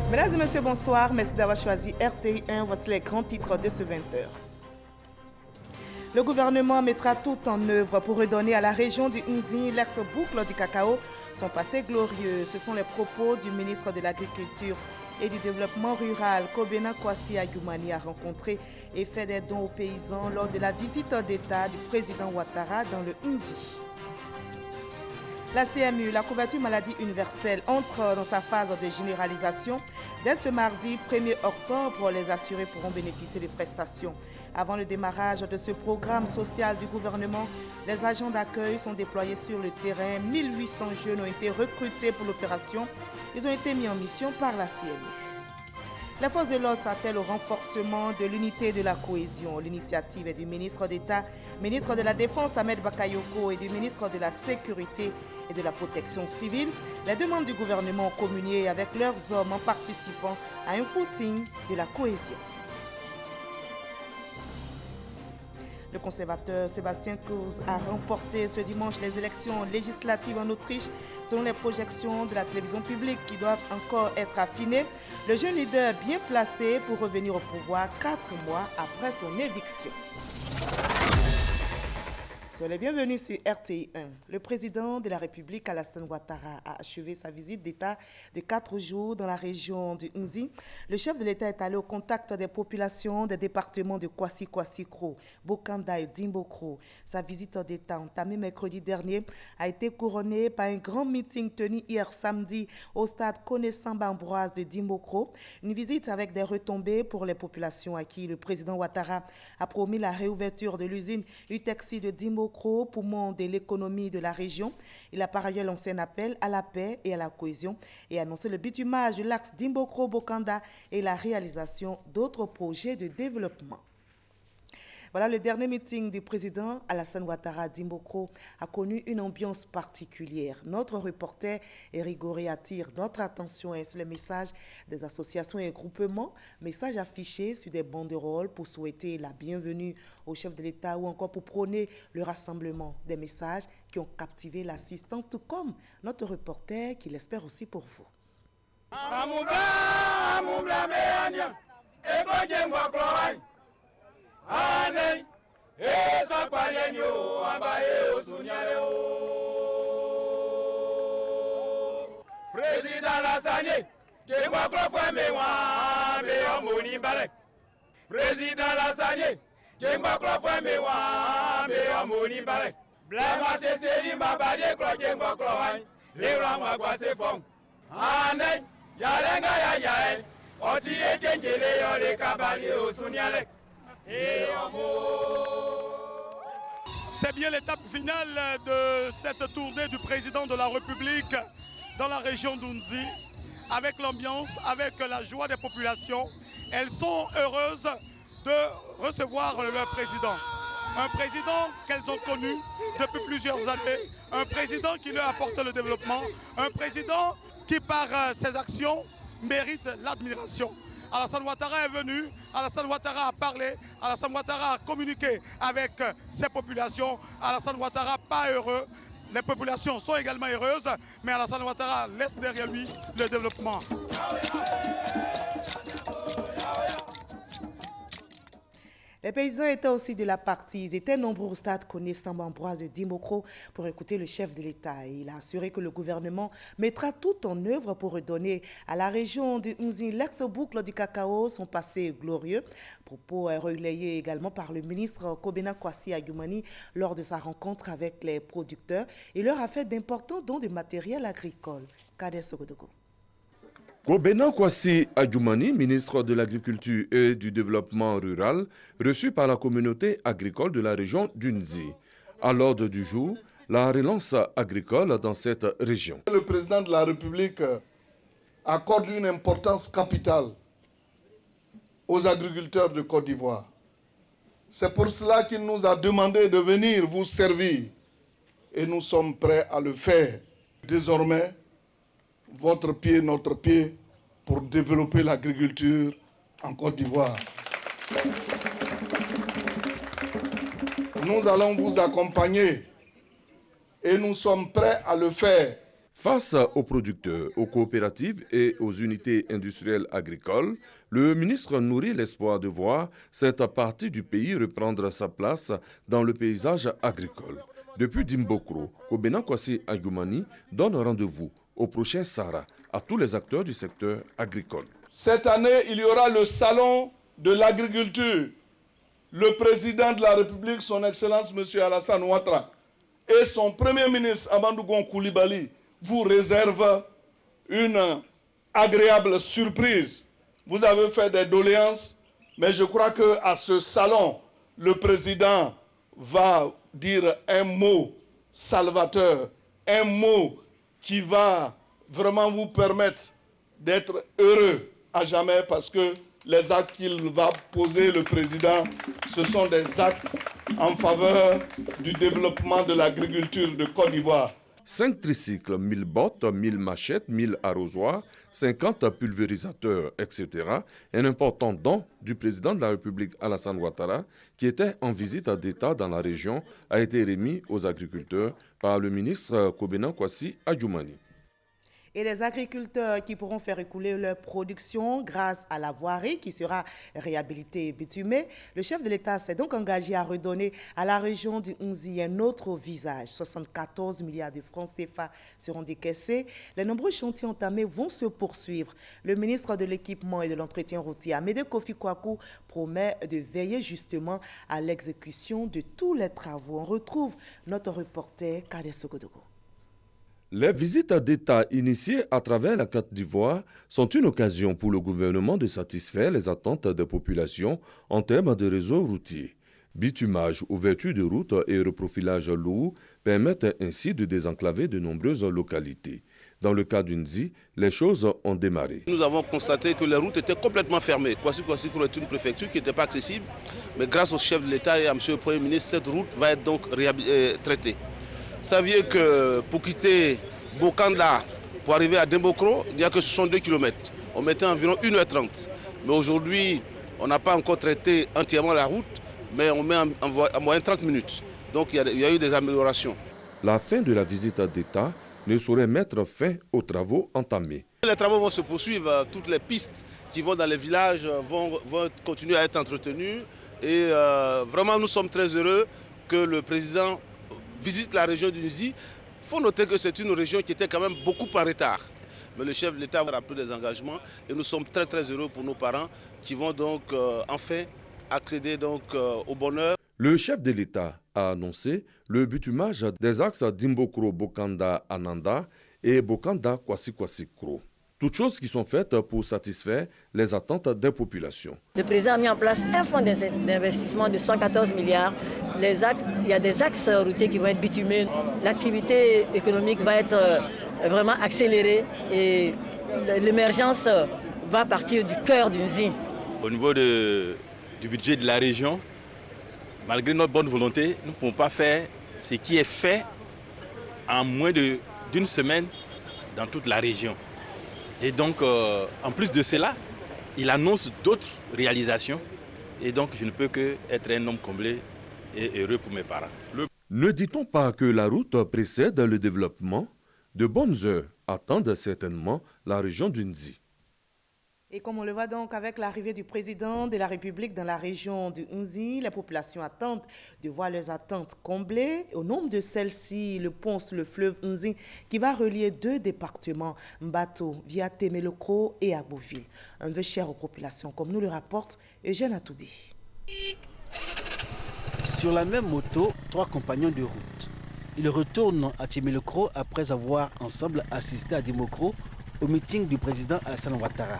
Mesdames et messieurs, bonsoir. Merci d'avoir choisi RTI1. Voici les grands titres de ce 20h. Le gouvernement mettra tout en œuvre pour redonner à la région du Nzi l'ex-boucle du cacao son passé glorieux. Ce sont les propos du ministre de l'Agriculture et du Développement rural, Kobena Kwasi Adjoumani, a rencontré et fait des dons aux paysans lors de la visite d'État du président Ouattara dans le Nzi. La CMU, la couverture maladie universelle, entre dans sa phase de généralisation. Dès ce mardi 1er octobre, les assurés pourront bénéficier des prestations. Avant le démarrage de ce programme social du gouvernement, les agents d'accueil sont déployés sur le terrain. 1800 jeunes ont été recrutés pour l'opération. Ils ont été mis en mission par la CMU. La force de l'ordre s'attelle au renforcement de l'unité et de la cohésion. L'initiative est du ministre d'État, ministre de la Défense Ahmed Bakayoko et du ministre de la Sécurité et de la Protection civile. Les deux membres du gouvernement ont communié avec leurs hommes en participant à un footing de la cohésion. Le conservateur Sébastien Kurz a remporté ce dimanche les élections législatives en Autriche selon les projections de la télévision publique qui doivent encore être affinées. Le jeune leader bien placé pour revenir au pouvoir 4 mois après son éviction. Soyez les bienvenus sur RTI1. Le président de la République, Alassane Ouattara, a achevé sa visite d'État de 4 jours dans la région du Nzi. Le chef de l'État est allé au contact des populations des départements de Kwasi-Kwasi-Kro, Bokanda et Dimbokro. Sa visite d'État, entamée mercredi dernier, a été couronnée par un grand meeting tenu hier samedi au stade Koné-Samba-Ambroise de Dimbokro. Une visite avec des retombées pour les populations à qui le président Ouattara a promis la réouverture de l'usine Utexi de Dimbokro, poumon de l'économie de la région. Il a par ailleurs lancé un appel à la paix et à la cohésion et annoncé le bitumage de l'axe Dimbokro-Bokanda et la réalisation d'autres projets de développement. Voilà, le dernier meeting du président Alassane Ouattara à Dimbokro a connu une ambiance particulière. Notre reporter Eric Goré attire notre attention sur les messages des associations et groupements, messages affichés sur des banderoles pour souhaiter la bienvenue au chef de l'État ou encore pour prôner le rassemblement, des messages qui ont captivé l'assistance, tout comme notre reporter qui l'espère aussi pour vous. Anei, esa palienyo, abaye osunyale o. Président Lassane, Kengwa Klofwe mewa, me omoni balek. Président Lassane, Kengwa Klofwe mewa, me omoni balek. Blama se seri mabade klo Kengwa Klofwe, lewa magwa se fong. Anei, yalenga ya yae, oti echenjele yo le kabali osunyale. C'est bien l'étape finale de cette tournée du président de la République dans la région d'Unzi, avec l'ambiance, avec la joie des populations. Elles sont heureuses de recevoir leur président. Un président qu'elles ont connu depuis plusieurs années, un président qui leur apporte le développement, un président qui par ses actions mérite l'admiration. Alassane Ouattara est venu, Alassane Ouattara a parlé, Alassane Ouattara a communiqué avec ses populations. Alassane Ouattara pas heureux, les populations sont également heureuses, mais Alassane Ouattara laisse derrière lui le développement. Les paysans étaient aussi de la partie. Ils étaient nombreux au stade Koné-Samba-Ambroise de Dimbokro pour écouter le chef de l'État. Il a assuré que le gouvernement mettra tout en œuvre pour redonner à la région du Nzi l'ex-boucle du cacao son passé glorieux. Propos relayés également par le ministre Kobena Kwasi Adjoumani lors de sa rencontre avec les producteurs. Il leur a fait d'importants dons de matériel agricole. Kader Sogodogo. Kobena Kwasi Adjoumani, ministre de l'Agriculture et du Développement rural, reçu par la communauté agricole de la région d'Unzi. À l'ordre du jour, la relance agricole dans cette région. Le président de la République accorde une importance capitale aux agriculteurs de Côte d'Ivoire. C'est pour cela qu'il nous a demandé de venir vous servir et nous sommes prêts à le faire. Désormais, votre pied, notre pied, pour développer l'agriculture en Côte d'Ivoire. Nous allons vous accompagner et nous sommes prêts à le faire. Face aux producteurs, aux coopératives et aux unités industrielles agricoles, le ministre nourrit l'espoir de voir cette partie du pays reprendre sa place dans le paysage agricole. Depuis Dimbokro, Kobena Kwasi Adjoumani donne rendez-vous au prochain Sahara à tous les acteurs du secteur agricole. Cette année, il y aura le salon de l'agriculture. Le président de la République, son Excellence M. Alassane Ouattara, et son Premier ministre Amadou Gon Coulibaly vous réservent une agréable surprise. Vous avez fait des doléances, mais je crois qu'à ce salon, le président va dire un mot salvateur, un mot qui va vraiment vous permettre d'être heureux à jamais, parce que les actes qu'il va poser, le président, ce sont des actes en faveur du développement de l'agriculture de Côte d'Ivoire. 5 tricycles, 1000 bottes, 1000 machettes, 1000 arrosoirs, 50 pulvérisateurs, etc. Un important don du président de la République Alassane Ouattara, qui était en visite d'État dans la région, a été remis aux agriculteurs par le ministre Kobena Kwasi Adjoumani. Et les agriculteurs qui pourront faire écouler leur production grâce à la voirie qui sera réhabilitée et bitumée. Le chef de l'État s'est donc engagé à redonner à la région du Nzi un autre visage. 74 milliards de francs CFA seront décaissés. Les nombreux chantiers entamés vont se poursuivre. Le ministre de l'Équipement et de l'Entretien routier, Amédée Kofi Kwaku, promet de veiller justement à l'exécution de tous les travaux. On retrouve notre reporter Kade Sogodogo. Les visites d'État initiées à travers la Côte d'Ivoire sont une occasion pour le gouvernement de satisfaire les attentes des populations en termes de réseaux routiers. Bitumage, ouverture de routes et reprofilage lourd permettent ainsi de désenclaver de nombreuses localités. Dans le cas d'Unzi, les choses ont démarré. Nous avons constaté que les routes étaient complètement fermées. Kwasi-Kwasi-Kourou est une préfecture qui n'était pas accessible, mais grâce au chef de l'État et à M. le Premier ministre, cette route va être donc traitée. Saviez que pour quitter Bokanda, pour arriver à Dimbokro, il n'y a que 62 km. On mettait environ 1h30. Mais aujourd'hui, on n'a pas encore traité entièrement la route, mais on met en moyenne 30 minutes. Donc il y a eu des améliorations. La fin de la visite d'État ne saurait mettre fin aux travaux entamés. Les travaux vont se poursuivre. Toutes les pistes qui vont dans les villages vont continuer à être entretenues. Et vraiment, nous sommes très heureux que le président visite la région du Nzi. Il faut noter que c'est une région qui était quand même beaucoup en retard. Mais le chef de l'État a pris des engagements et nous sommes très très heureux pour nos parents qui vont donc enfin accéder donc, au bonheur. Le chef de l'État a annoncé le bitumage des axes Dimbokro-Bokanda-Ananda et Bokanda-Kwasi-Kwasi-Kourou. Toutes choses qui sont faites pour satisfaire les attentes des populations. Le président a mis en place un fonds d'investissement de 114 milliards. Il y a des axes routiers qui vont être bitumés. L'activité économique va être vraiment accélérée et l'émergence va partir du cœur du Nzi. Au niveau du budget de la région, malgré notre bonne volonté, nous ne pouvons pas faire ce qui est fait en moins d'une semaine dans toute la région. Et donc, en plus de cela, il annonce d'autres réalisations. Et donc, je ne peux qu'être un homme comblé et heureux pour mes parents. Ne dit-on pas que la route précède le développement? De bonnes heures attendent certainement la région du Nzi. Et comme on le voit donc avec l'arrivée du président de la République dans la région du Nzi, les populations attendent de voir leurs attentes comblées. Au nombre de celles-ci, le pont sur le fleuve Nzi qui va relier 2 départements, Mbato, via Temelokro et Agboville. Un vœu cher aux populations, comme nous le rapporte Eugène Atoubi. Sur la même moto, 3 compagnons de route. Ils retournent à Temelokro après avoir ensemble assisté à Dimbokro au meeting du président Alassane Ouattara.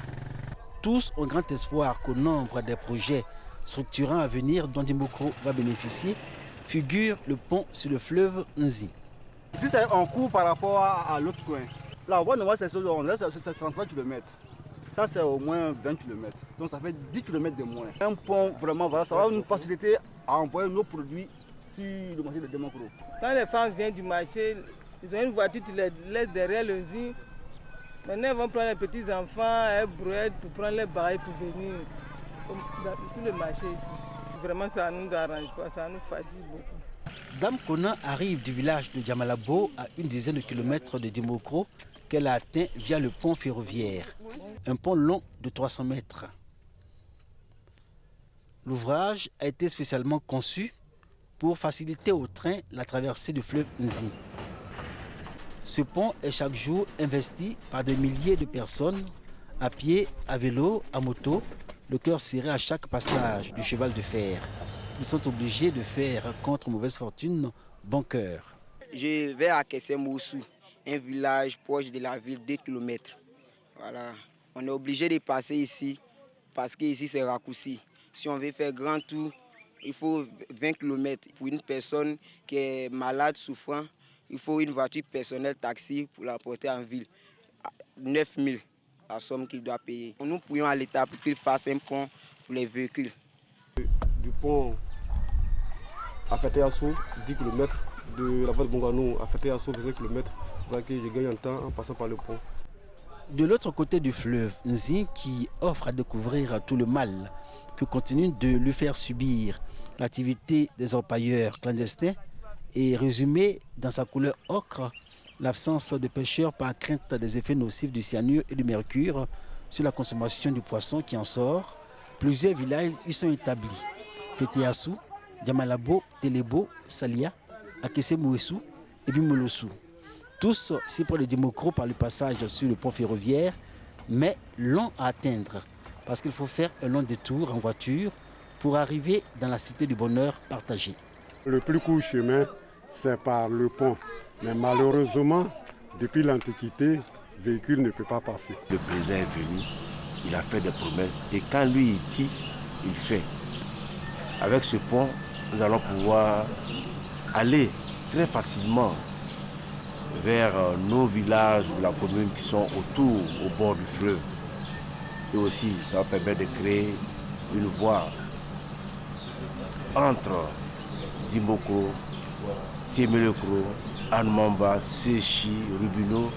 Tous ont grand espoir qu'au nombre des projets structurants à venir dont Dimbokro va bénéficier figure le pont sur le fleuve Nzi. Si c'est en cours par rapport à l'autre coin, là on voit c'est 33 km. Ça c'est au moins 20 km. Donc ça fait 10 km de moins. Un pont vraiment, voilà, ça va nous faciliter à envoyer nos produits sur le marché de Dimbokro. Quand les femmes viennent du marché, ils ont une voiture, tu les laisses derrière le Nzi. Maintenant, ils vont prendre les petits-enfants, elles brouettent pour prendre les barils pour venir sur le marché ici. Vraiment, ça ne nous arrange pas, ça nous fatigue beaucoup. Dame Kona arrive du village de Djamalabo à une dizaine de kilomètres de Dimokro qu'elle a atteint via le pont ferroviaire, un pont long de 300 mètres. L'ouvrage a été spécialement conçu pour faciliter au train la traversée du fleuve Nzi. Ce pont est chaque jour investi par des milliers de personnes, à pied, à vélo, à moto, le cœur serré à chaque passage du cheval de fer. Ils sont obligés de faire, contre mauvaise fortune, bon cœur. Je vais à Kessemoussou, un village proche de la ville, 2 km. Voilà. On est obligé de passer ici parce qu'ici c'est raccourci. Si on veut faire grand tour, il faut 20 km. Pour une personne qui est malade, souffrant, il faut une voiture personnelle, taxi, pour la porter en ville. 9 000, la somme qu'il doit payer. Nous pourrions à l'État pour qu'il fasse un pont pour les véhicules. Du pont à Fétéasso, 10 km, de la voie de Bongano à Fétéasso, 25 km, pour que je gagne en temps en passant par le pont. De l'autre côté du fleuve, Nzi, qui offre à découvrir tout le mal que continue de lui faire subir l'activité des orpailleurs clandestins, est résumé dans sa couleur ocre l'absence de pêcheurs par crainte des effets nocifs du cyanure et du mercure sur la consommation du poisson qui en sort. Plusieurs villages y sont établis. Fétéassou, Djamalabo, Telebo, Salia, Akesemouessou et Bimolossou. Tous si près de Dimokro par le passage sur le pont ferroviaire, mais long à atteindre parce qu'il faut faire un long détour en voiture pour arriver dans la cité du bonheur partagé. Le plus court chemin, c'est par le pont. Mais malheureusement, depuis l'Antiquité, le véhicule ne peut pas passer. Le président est venu, il a fait des promesses et quand lui il dit, il fait. Avec ce pont, nous allons pouvoir aller très facilement vers nos villages de la commune qui sont autour, au bord du fleuve. Et aussi, ça va permettre de créer une voie entre Dimokro, Tiemelekro, Anmamba, Séchi, Rubino,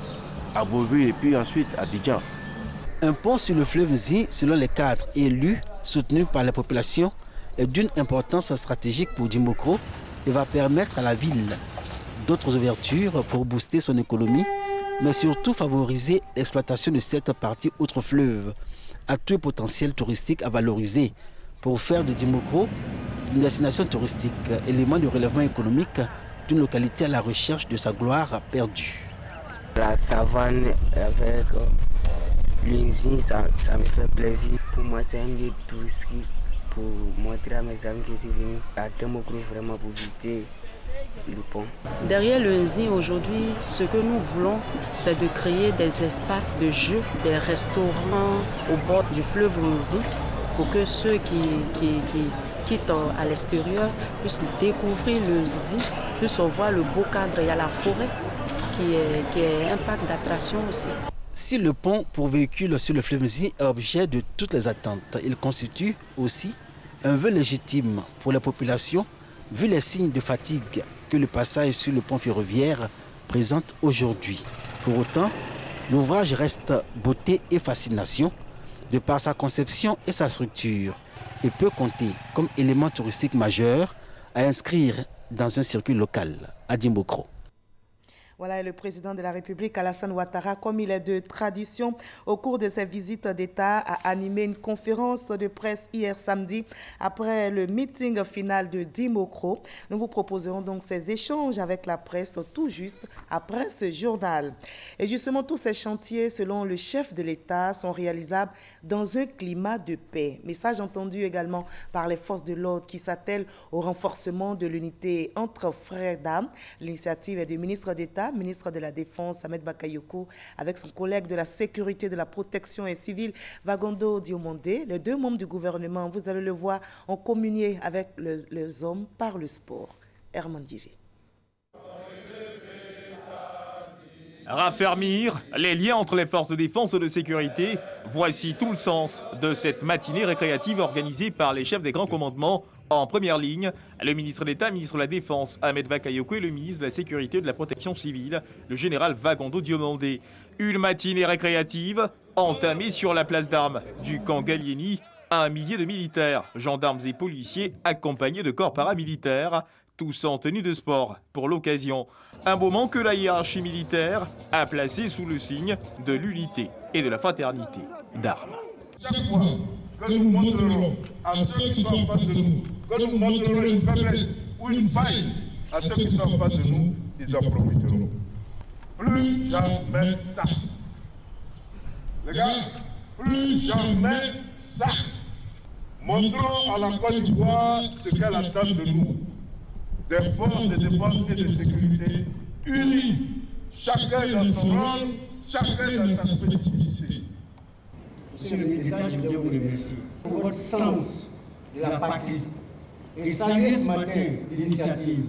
Aboville et puis ensuite Abidjan. Un pont sur le fleuve Nzi, selon les cadres élus, soutenus par la population, est d'une importance stratégique pour Dimokro et va permettre à la ville d'autres ouvertures pour booster son économie, mais surtout favoriser l'exploitation de cette partie outre fleuve, à tout potentiel touristique à valoriser pour faire de Dimokro une destination touristique, élément de relèvement économique d'une localité à la recherche de sa gloire perdue. La savane avec l'usine, ça me fait plaisir. Pour moi, c'est un lieu touristique pour montrer à mes amis que je suis venu à Dimokro vraiment pour visiter le pont. Derrière le Nzi, aujourd'hui, ce que nous voulons, c'est de créer des espaces de jeu, des restaurants au bord du fleuve Nzi, pour que ceux qui quittent à l'extérieur puissent découvrir le Nzi, puissent voir le beau cadre. Il y a la forêt qui est un parc d'attraction aussi. Si le pont pour véhicules sur le fleuve Nzi est objet de toutes les attentes, il constitue aussi un vœu légitime pour la population, vu les signes de fatigue que le passage sur le pont ferroviaire présente aujourd'hui. Pour autant, l'ouvrage reste beauté et fascination de par sa conception et sa structure et peut compter comme élément touristique majeur à inscrire dans un circuit local à Dimokro. Voilà, et le président de la République, Alassane Ouattara, comme il est de tradition, au cours de ses visites d'État, a animé une conférence de presse hier samedi après le meeting final de Dimokro. Nous vous proposerons donc ces échanges avec la presse tout juste après ce journal. Et justement, tous ces chantiers, selon le chef de l'État, sont réalisables dans un climat de paix. Message entendu également par les forces de l'ordre qui s'attellent au renforcement de l'unité entre frères d'armes. L'initiative est du ministre d'État, ministre de la Défense, Ahmed Bakayoko, avec son collègue de la Sécurité, de la Protection et Civile, Vagondo Diomondé. Les deux membres du gouvernement, vous allez le voir, ont communié avec les hommes par le sport. Herman Divé. Raffermir les liens entre les forces de défense et de sécurité, voici tout le sens de cette matinée récréative organisée par les chefs des grands commandements. En première ligne, le ministre d'État, ministre de la Défense, Ahmed Bakayoko, et le ministre de la Sécurité et de la Protection civile, le général Vagondo Diomondé. Une matinée récréative entamée sur la place d'armes du camp Gallieni. Un millier de militaires, gendarmes et policiers accompagnés de corps paramilitaires tous en tenue de sport pour l'occasion. Un moment que la hiérarchie militaire a placé sous le signe de l'unité et de la fraternité d'armes. Chaque fois que nous montrerons à ceux qui sont en face de nous, que nous montrerons une faiblesse ou une faille à ceux qui sont en face de nous, ils en profiteront. Plus jamais ça. Les gars, plus jamais ça. Montrons à la Côte d'Ivoire ce qu'elle attend de nous. Des forces de défense et de sécurité unies, chacun dans son rôle, chacun dans sa spécificité. Monsieur le ministre d'État, je voudrais vous remercier pour votre sens de la patrie et saluer ce matin l'initiative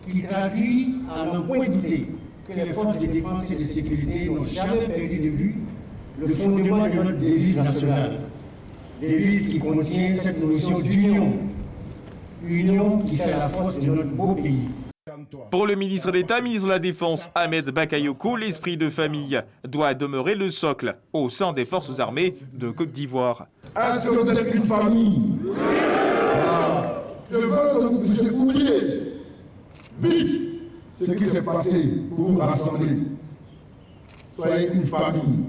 qui traduit à n'en point douter que les forces de défense et de sécurité n'ont jamais perdu de vue le fondement de notre devise nationale, devise qui contient cette notion d'union, union qui fait la force de notre beau pays. Pour le ministre d'État, ministre de la Défense, Ahmed Bakayoko, l'esprit de famille doit demeurer le socle au sein des forces armées de Côte d'Ivoire. Est-ce que vous êtes une famille? Je veux que vous puissiez oublier vite ce qui s'est passé pour vous rassembler. Soyez une famille.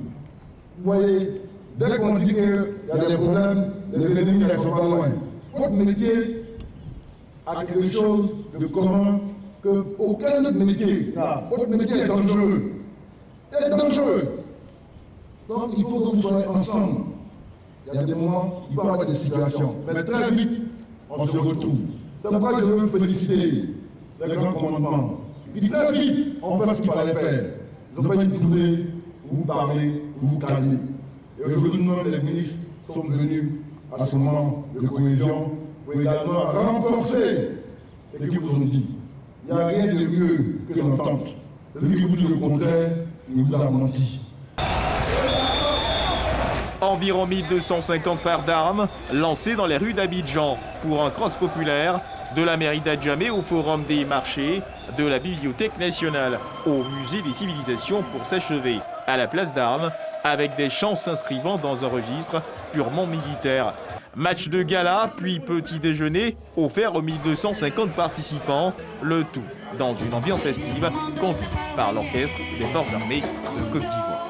Vous voyez, dès qu'on dit qu'il y a des problèmes, les ennemis ne sont pas loin. Votre métier a quelque chose de commun qu'aucun autre métier n'a. Votre métier est dangereux. Il est dangereux. Donc il faut que vous soyez ensemble. Il y a des moments, il peut y avoir des situations. Mais très vite, on se retrouve. C'est pourquoi je veux féliciter le grand commandement. Puis très vite, on fait ce qu'il fallait faire. Ils n'ont pas une tournée où vous parlez, où vous calmez. Et aujourd'hui, nous, les ministres, sommes venus à ce moment de cohésion pour également renforcer ce qu'ils vous ont dit. Il n'y a rien de mieux que l'entente. Celui qui vous dit le contraire, il vous a menti. Environ 1250 frères d'armes lancés dans les rues d'Abidjan pour un cross populaire, de la mairie d'Adjamé au Forum des marchés, de la Bibliothèque nationale au Musée des civilisations pour s'achever à la place d'armes, avec des chants s'inscrivant dans un registre purement militaire. Match de gala, puis petit déjeuner offert aux 1250 participants, le tout dans une ambiance festive conduite par l'orchestre des forces armées de Côte d'Ivoire.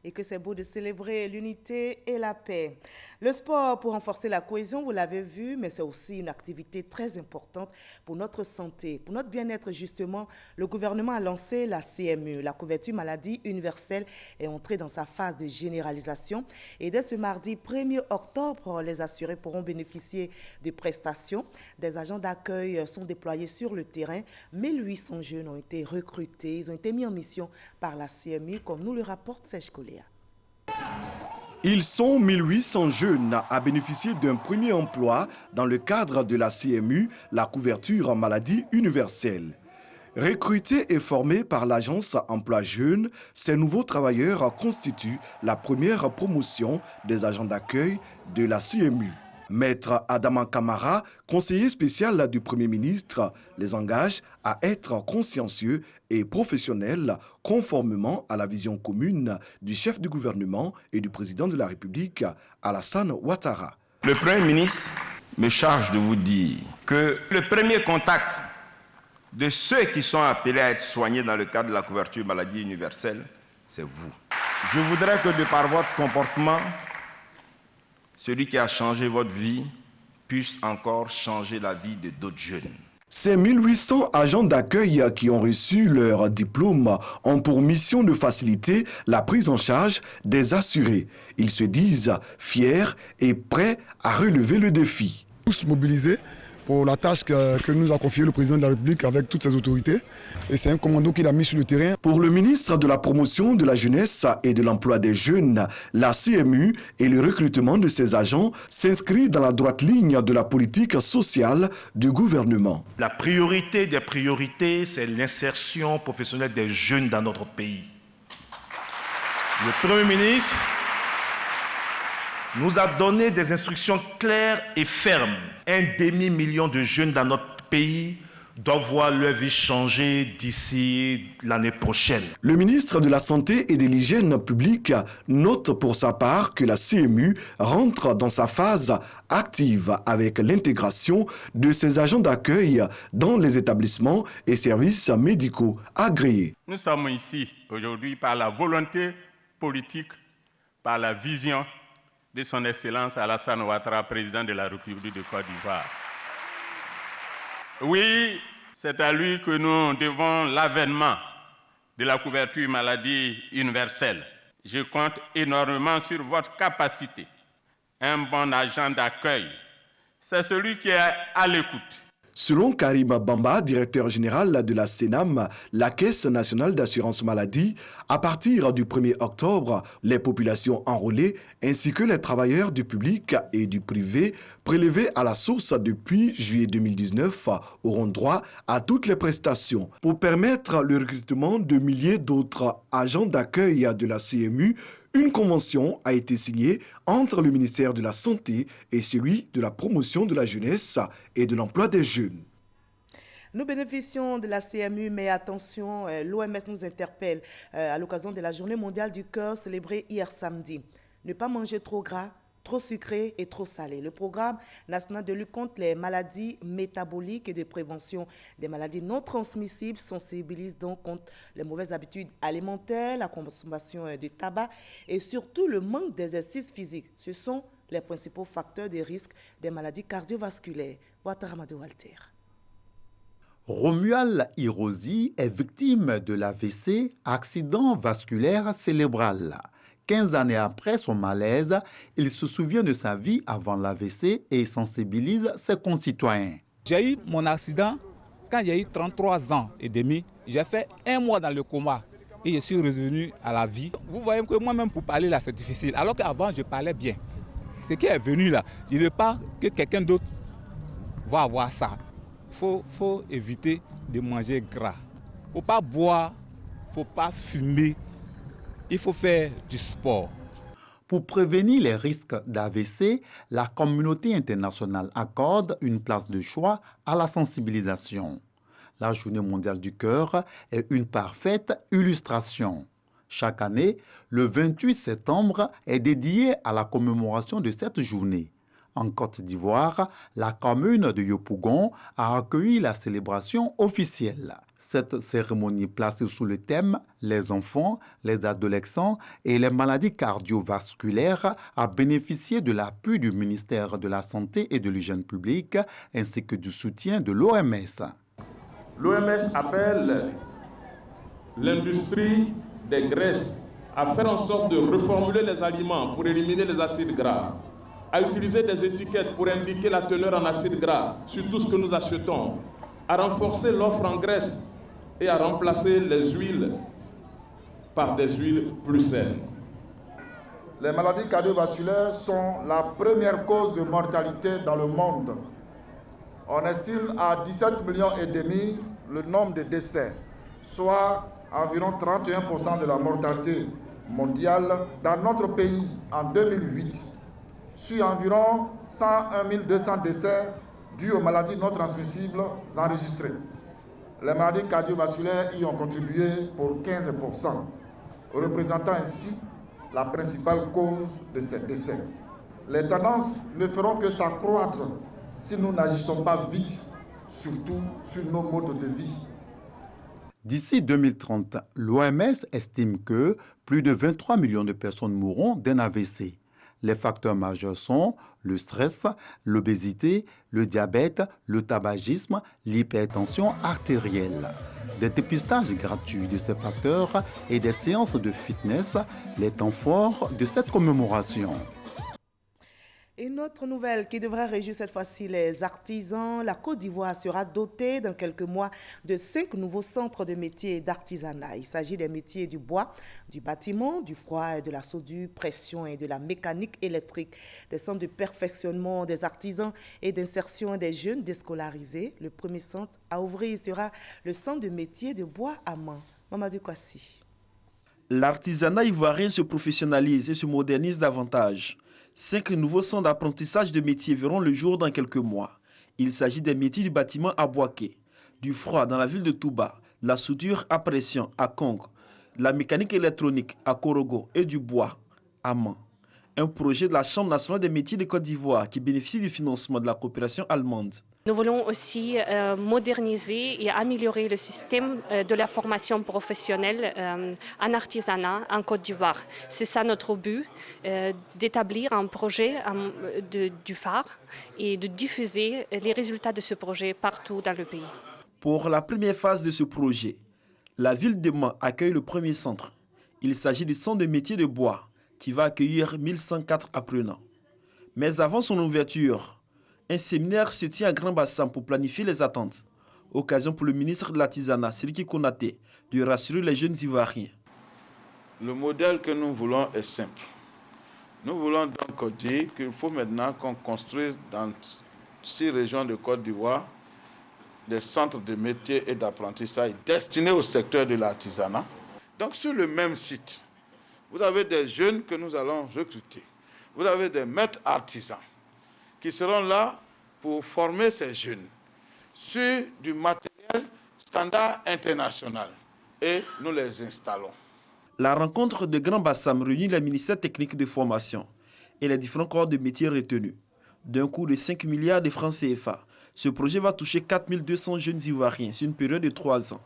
Et que c'est beau de célébrer l'unité et la paix. Le sport pour renforcer la cohésion, vous l'avez vu, mais c'est aussi une activité très importante pour notre santé, pour notre bien-être justement. Le gouvernement a lancé la CMU, la couverture maladie universelle est entrée dans sa phase de généralisation. Et dès ce mardi 1er octobre, les assurés pourront bénéficier de prestations. Des agents d'accueil sont déployés sur le terrain. 1800 jeunes ont été recrutés, ils ont été mis en mission par la CMU, comme nous le rapporte Serge Collet. Ils sont 1800 jeunes à bénéficier d'un premier emploi dans le cadre de la CMU, la couverture maladie universelle. Recrutés et formés par l'agence Emploi Jeunes, ces nouveaux travailleurs constituent la première promotion des agents d'accueil de la CMU. Maître Adama Kamara, conseiller spécial du Premier ministre, les engage à être consciencieux et professionnels conformément à la vision commune du chef du gouvernement et du président de la République, Alassane Ouattara. Le Premier ministre me charge de vous dire que le premier contact de ceux qui sont appelés à être soignés dans le cadre de la couverture maladie universelle, c'est vous. Je voudrais que de par votre comportement, celui qui a changé votre vie puisse encore changer la vie de d'autres jeunes. Ces 1800 agents d'accueil qui ont reçu leur diplôme ont pour mission de faciliter la prise en charge des assurés. Ils se disent fiers et prêts à relever le défi. Tous mobilisés pour la tâche que nous a confiée le président de la République avec toutes ses autorités. Et c'est un commando qu'il a mis sur le terrain. Pour le ministre de la Promotion de la Jeunesse et de l'Emploi des Jeunes, la CMU et le recrutement de ses agents s'inscrit dans la droite ligne de la politique sociale du gouvernement. La priorité des priorités, c'est l'insertion professionnelle des jeunes dans notre pays. Le Premier ministre nous a donné des instructions claires et fermes. 1,5 million de jeunes dans notre pays doivent voir leur vie changer d'ici l'année prochaine. Le ministre de la Santé et de l'Hygiène publique note pour sa part que la CMU rentre dans sa phase active avec l'intégration de ses agents d'accueil dans les établissements et services médicaux agréés. Nous sommes ici aujourd'hui par la volonté politique, par la vision de son Excellence Alassane Ouattara, président de la République de Côte d'Ivoire. Oui, c'est à lui que nous devons l'avènement de la couverture maladie universelle. Je compte énormément sur votre capacité. Un bon agent d'accueil, c'est celui qui est à l'écoute. Selon Karim Bamba, directeur général de la CENAM, la Caisse nationale d'assurance maladie, à partir du 1er octobre, les populations enrôlées ainsi que les travailleurs du public et du privé prélevés à la source depuis juillet 2019 auront droit à toutes les prestations. Pour permettre le recrutement de milliers d'autres agents d'accueil de la CMU, une convention a été signée entre le ministère de la Santé et celui de la promotion de la jeunesse et de l'emploi des jeunes. Nous bénéficions de la CMU, mais attention, l'OMS nous interpelle à l'occasion de la Journée mondiale du cœur célébrée hier samedi. Ne pas manger trop gras, trop sucré et trop salé. Le programme national de lutte contre les maladies métaboliques et de prévention des maladies non transmissibles sensibilise donc contre les mauvaises habitudes alimentaires, la consommation de tabac et surtout le manque d'exercice physique. Ce sont les principaux facteurs de risque des maladies cardiovasculaires. Ouattara Walter. Romuald Irosi est victime de l'AVC, accident vasculaire cérébral. 15 années après son malaise, il se souvient de sa vie avant l'AVC et sensibilise ses concitoyens. J'ai eu mon accident quand j'ai eu 33 ans et demi. J'ai fait 1 mois dans le coma et je suis revenu à la vie. Vous voyez que moi-même pour parler là c'est difficile, alors qu'avant je parlais bien. Ce qui est venu là, je ne veux pas que quelqu'un d'autre va avoir ça. Il faut éviter de manger gras. Il ne faut pas boire, il ne faut pas fumer. Il faut faire du sport. Pour prévenir les risques d'AVC, la communauté internationale accorde une place de choix à la sensibilisation. La Journée mondiale du cœur est une parfaite illustration. Chaque année, le 28 septembre est dédié à la commémoration de cette journée. En Côte d'Ivoire, la commune de Yopougon a accueilli la célébration officielle. Cette cérémonie placée sous le thème « Les enfants, les adolescents et les maladies cardiovasculaires » a bénéficié de l'appui du ministère de la Santé et de l'Hygiène publique ainsi que du soutien de l'OMS. L'OMS appelle l'industrie des graisses à faire en sorte de reformuler les aliments pour éliminer les acides gras, à utiliser des étiquettes pour indiquer la teneur en acides gras sur tout ce que nous achetons, à renforcer l'offre en graisse et à remplacer les huiles par des huiles plus saines. Les maladies cardiovasculaires sont la première cause de mortalité dans le monde. On estime à 17,5 millions le nombre de décès, soit environ 31% de la mortalité mondiale dans notre pays en 2008. Sur environ 101 200 décès dus aux maladies non transmissibles enregistrées. Les maladies cardiovasculaires y ont contribué pour 15%, représentant ainsi la principale cause de ces décès. Les tendances ne feront que s'accroître si nous n'agissons pas vite, surtout sur nos modes de vie. D'ici 2030, l'OMS estime que plus de 23 millions de personnes mourront d'un AVC. Les facteurs majeurs sont le stress, l'obésité, le diabète, le tabagisme, l'hypertension artérielle. Des dépistages gratuits de ces facteurs et des séances de fitness, les temps forts de cette commémoration. Une autre nouvelle qui devrait réjouir cette fois-ci les artisans. La Côte d'Ivoire sera dotée dans quelques mois de 5 nouveaux centres de métiers et d'artisanat. Il s'agit des métiers du bois, du bâtiment, du froid, de la soudure, pression et de la mécanique électrique. Des centres de perfectionnement des artisans et d'insertion des jeunes déscolarisés. Le premier centre à ouvrir sera le centre de métiers de bois à main. Mamadou Kwasi. L'artisanat ivoirien se professionnalise et se modernise davantage. 5 nouveaux centres d'apprentissage de métiers verront le jour dans quelques mois. Il s'agit des métiers du bâtiment à Boaké, Du froid dans la ville de Touba, la soudure à pression à Kong, la mécanique électronique à Korogo et du bois à Man. Un projet de la Chambre nationale des métiers de Côte d'Ivoire qui bénéficie du financement de la coopération allemande. Nous voulons aussi moderniser et améliorer le système de la formation professionnelle en artisanat en Côte d'Ivoire. C'est ça notre but, d'établir un projet du phare et de diffuser les résultats de ce projet partout dans le pays. Pour la première phase de ce projet, la ville de Man accueille le premier centre. Il s'agit du centre de métiers de bois qui va accueillir 1104 apprenants. Mais avant son ouverture, un séminaire se tient à Grand Bassam pour planifier les attentes. Occasion pour le ministre de l'Artisanat, Sidiki Konaté, de rassurer les jeunes Ivoiriens. Le modèle que nous voulons est simple. Nous voulons donc dire qu'il faut maintenant qu'on construise dans 6 régions de Côte d'Ivoire des centres de métiers et d'apprentissage destinés au secteur de l'artisanat. Donc sur le même site, vous avez des jeunes que nous allons recruter. Vous avez des maîtres artisans qui seront là pour former ces jeunes sur du matériel standard international et nous les installons. La rencontre de Grand Bassam réunit les ministères techniques de formation et les différents corps de métiers retenus. D'un coût de 5 milliards de francs CFA, ce projet va toucher 4200 jeunes Ivoiriens sur une période de 3 ans.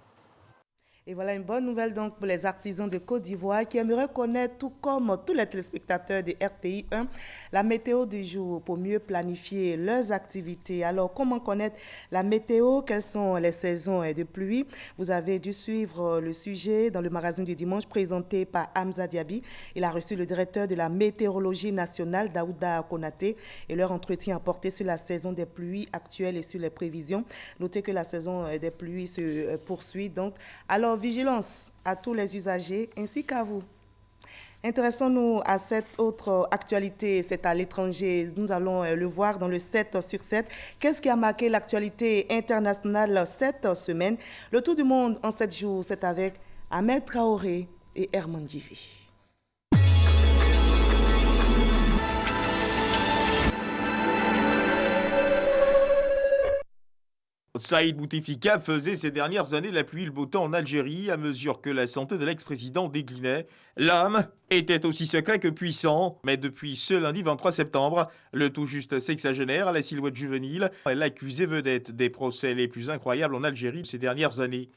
Et voilà une bonne nouvelle donc pour les artisans de Côte d'Ivoire qui aimeraient connaître, tout comme tous les téléspectateurs de RTI 1, la météo du jour pour mieux planifier leurs activités. Alors, comment connaître la météo? Quelles sont les saisons de pluie? Vous avez dû suivre le sujet dans le magazine du dimanche présenté par Hamza Diaby. Il a reçu le directeur de la météorologie nationale, Daouda Konaté, et leur entretien a porté sur la saison des pluies actuelles et sur les prévisions. Notez que la saison des pluies se poursuit donc. Alors, vigilance à tous les usagers ainsi qu'à vous. Intéressons-nous à cette autre actualité, c'est à l'étranger. Nous allons le voir dans le 7 sur 7. Qu'est-ce qui a marqué l'actualité internationale cette semaine? Le tour du monde en 7 jours, c'est avec Ahmed Traoré et Herman Djifi. Saïd Bouteflika faisait ces dernières années la pluie et le beau temps en Algérie à mesure que la santé de l'ex-président déclinait. L'homme était aussi secret que puissant, mais depuis ce lundi 23 septembre, le tout juste sexagénaire à la silhouette juvénile est l'accusé vedette des procès les plus incroyables en Algérie ces dernières années.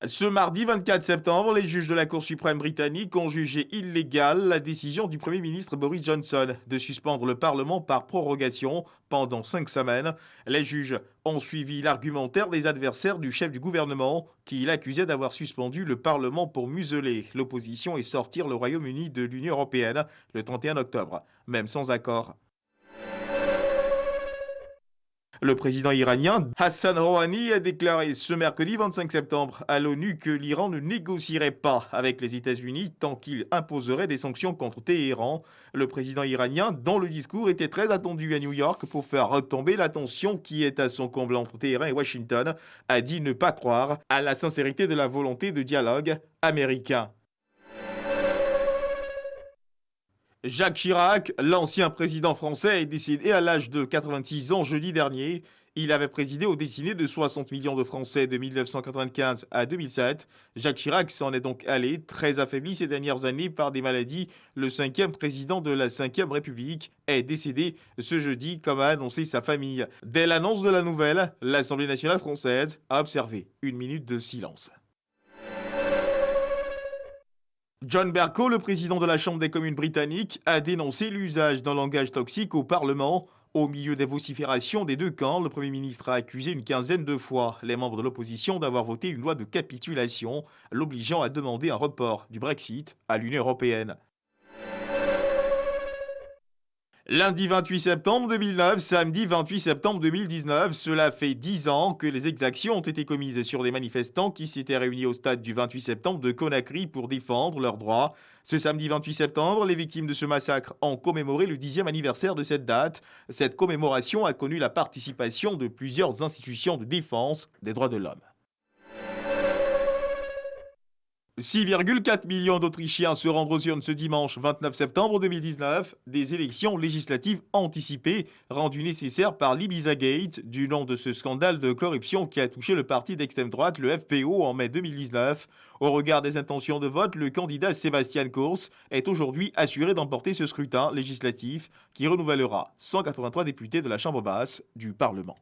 Ce mardi 24 septembre, les juges de la Cour suprême britannique ont jugé illégale la décision du Premier ministre Boris Johnson de suspendre le Parlement par prorogation pendant 5 semaines. Les juges ont suivi l'argumentaire des adversaires du chef du gouvernement qui l'accusait d'avoir suspendu le Parlement pour museler l'opposition et sortir le Royaume-Uni de l'Union européenne le 31 octobre, même sans accord. Le président iranien Hassan Rouhani a déclaré ce mercredi 25 septembre à l'ONU que l'Iran ne négocierait pas avec les États-Unis tant qu'il imposerait des sanctions contre Téhéran. Le président iranien, dont le discours était très attendu à New York pour faire retomber la tension qui est à son comble entre Téhéran et Washington, a dit ne pas croire à la sincérité de la volonté de dialogue américain. Jacques Chirac, l'ancien président français, est décédé à l'âge de 86 ans jeudi dernier. Il avait présidé aux destinées de 60 millions de Français de 1995 à 2007. Jacques Chirac s'en est donc allé, très affaibli ces dernières années par des maladies. Le 5e président de la 5e République est décédé ce jeudi, comme a annoncé sa famille. Dès l'annonce de la nouvelle, l'Assemblée nationale française a observé une minute de silence. John Bercow, le président de la Chambre des communes britannique, a dénoncé l'usage d'un langage toxique au Parlement. Au milieu des vociférations des deux camps, le Premier ministre a accusé une quinzaine de fois les membres de l'opposition d'avoir voté une loi de capitulation, l'obligeant à demander un report du Brexit à l'Union européenne. Lundi 28 septembre 2009, samedi 28 septembre 2019, cela fait 10 ans que les exactions ont été commises sur des manifestants qui s'étaient réunis au stade du 28 septembre de Conakry pour défendre leurs droits. Ce samedi 28 septembre, les victimes de ce massacre ont commémoré le 10e anniversaire de cette date. Cette commémoration a connu la participation de plusieurs institutions de défense des droits de l'homme. 6,4 millions d'Autrichiens se rendront sur ce dimanche 29 septembre 2019, des élections législatives anticipées rendues nécessaires par l'Ibizagate, du nom de ce scandale de corruption qui a touché le parti d'extrême droite, le FPO, en mai 2019. Au regard des intentions de vote, le candidat Sebastian Kurz est aujourd'hui assuré d'emporter ce scrutin législatif qui renouvellera 183 députés de la Chambre basse du Parlement.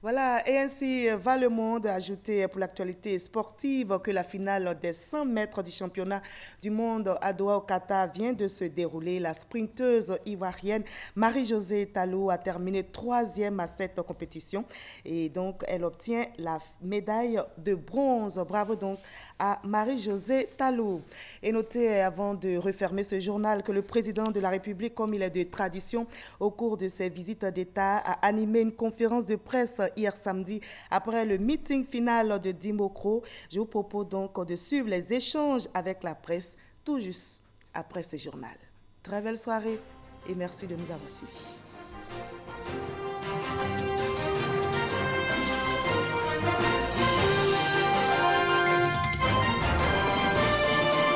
Voilà, et ainsi va le monde. Ajouter pour l'actualité sportive que la finale des 100 mètres du championnat du monde à Doha au Qatar vient de se dérouler. La sprinteuse ivoirienne Marie-Josée Talou a terminé 3e à cette compétition et donc elle obtient la médaille de bronze. Bravo donc à Marie-Josée Talou. Et notez avant de refermer ce journal que le président de la République, comme il est de tradition, au cours de ses visites d'État, a animé une conférence de presse hier samedi après le meeting final de Dimokro. Je vous propose donc de suivre les échanges avec la presse tout juste après ce journal. Très belle soirée et merci de nous avoir suivis.